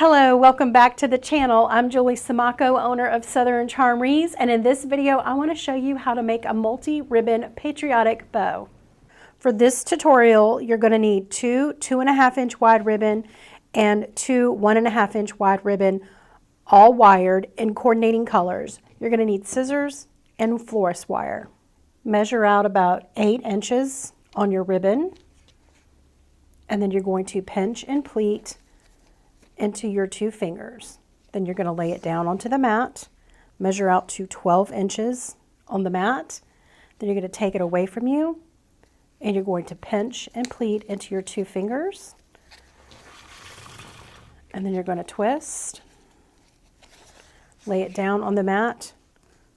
Hello, welcome back to the channel. I'm Julie Samaco, owner of Southern Charm Wreaths, and in this video I want to show you how to make a multi-ribbon patriotic bow. For this tutorial you're going to need two 2.5 inch wide ribbon and two 1.5 inch wide ribbon, all wired in coordinating colors. You're going to need scissors and florist wire. Measure out about 8 inches on your ribbon, and then you're going to pinch and pleat into your 2 fingers. Then you're going to lay it down onto the mat, measure out to 12 inches on the mat. Then you're going to take it away from you and you're going to pinch and pleat into your 2 fingers. And then you're going to twist, lay it down on the mat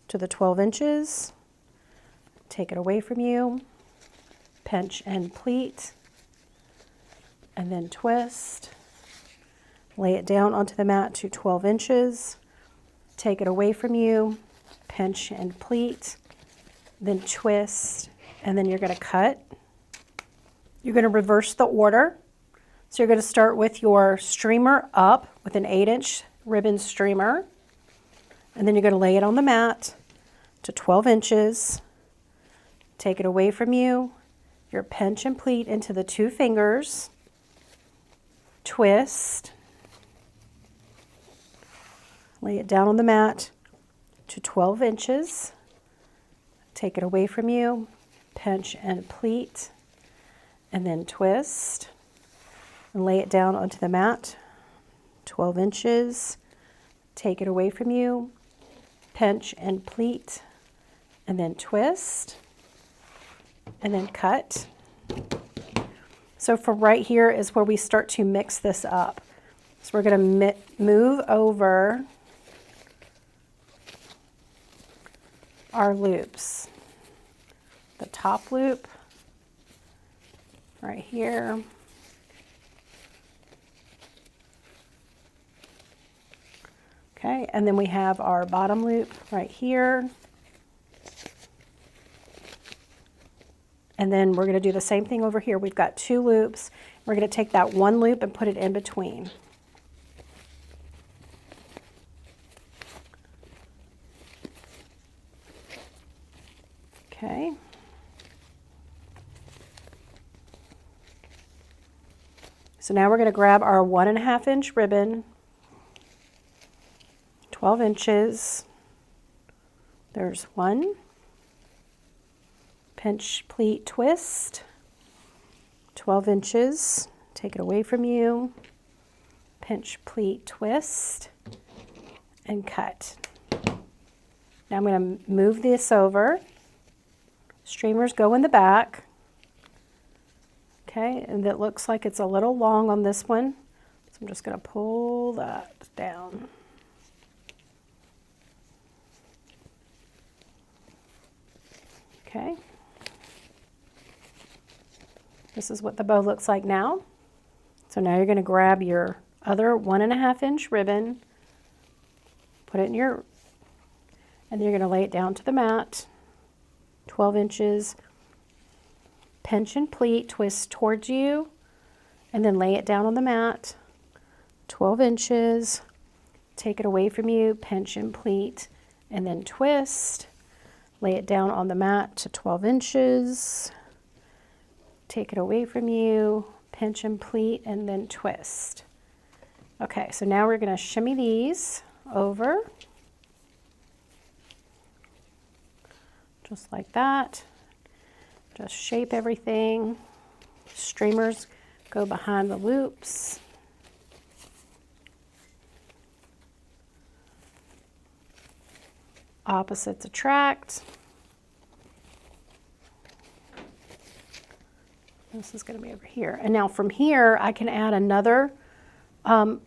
to the 12 inches, take it away from you, pinch and pleat, and then twist. Lay it down onto the mat to 12 inches, take it away from you, pinch and pleat, then twist, and then you're going to cut. You're going to reverse the order. So you're going to start with your streamer up with an 8-inch ribbon streamer, and then you're going to lay it on the mat to 12 inches, take it away from you, your pinch and pleat into the 2 fingers, twist, lay it down on the mat to 12 inches, take it away from you, pinch and pleat, and then twist, and lay it down onto the mat, 12 inches, take it away from you, pinch and pleat, and then twist, and then cut. So from right here is where we start to mix this up. So we're going to move over our loops. The top loop right here, okay, and then we have our bottom loop right here, and then we're going to do the same thing over here. We've got 2 loops. We're going to take that 1 loop and put it in between. Okay. So now we're going to grab our 1.5 inch ribbon, 12 inches. There's 1. Pinch, pleat, twist, 12 inches. Take it away from you. Pinch, pleat, twist, and cut. Now I'm going to move this over. Streamers go in the back. Okay, and it looks like it's a little long on this one, so I'm just going to pull that down. Okay. This is what the bow looks like now. So now you're going to grab your other 1.5 inch ribbon, put it in your, and then you're going to lay it down to the mat. 12 inches, pinch and pleat, twist towards you, and then lay it down on the mat, 12 inches, take it away from you, pinch and pleat, and then twist, lay it down on the mat to 12 inches, take it away from you, pinch and pleat, and then twist. Okay, so now we're going to shimmy these over. Just like that. Just shape everything. Streamers go behind the loops. Opposites attract. This is going to be over here. And now from here, I can add another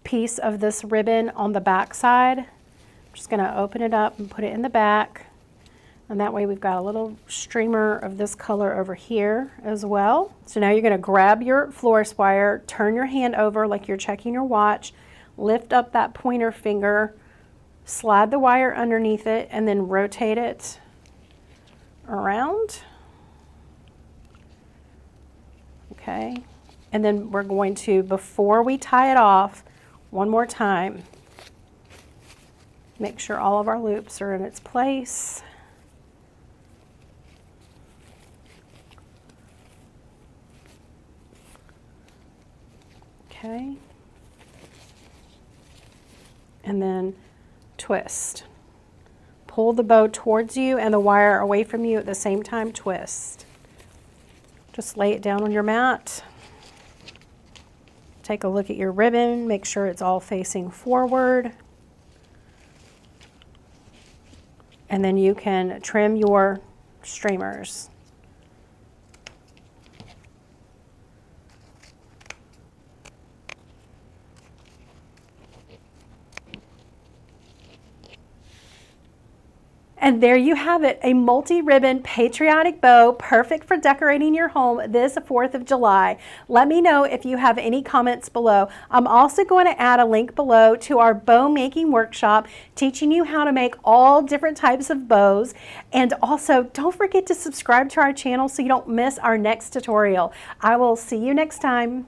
piece of this ribbon on the back side. I'm just going to open it up and put it in the back. And that way we've got a little streamer of this color over here as well. So now you're going to grab your florist wire, turn your hand over like you're checking your watch, lift up that pointer finger, slide the wire underneath it, and then rotate it around. Okay, and then we're going to, before we tie it off, one more time. Make sure all of our loops are in its place. Okay. And then twist. Pull the bow towards you and the wire away from you at the same time, twist. Just lay it down on your mat. Take a look at your ribbon, make sure it's all facing forward. And then you can trim your streamers. And there you have it, a multi-ribbon patriotic bow, perfect for decorating your home this 4th of July. Let me know if you have any comments below. I'm also going to add a link below to our bow making workshop, teaching you how to make all different types of bows. And also, don't forget to subscribe to our channel so you don't miss our next tutorial. I will see you next time.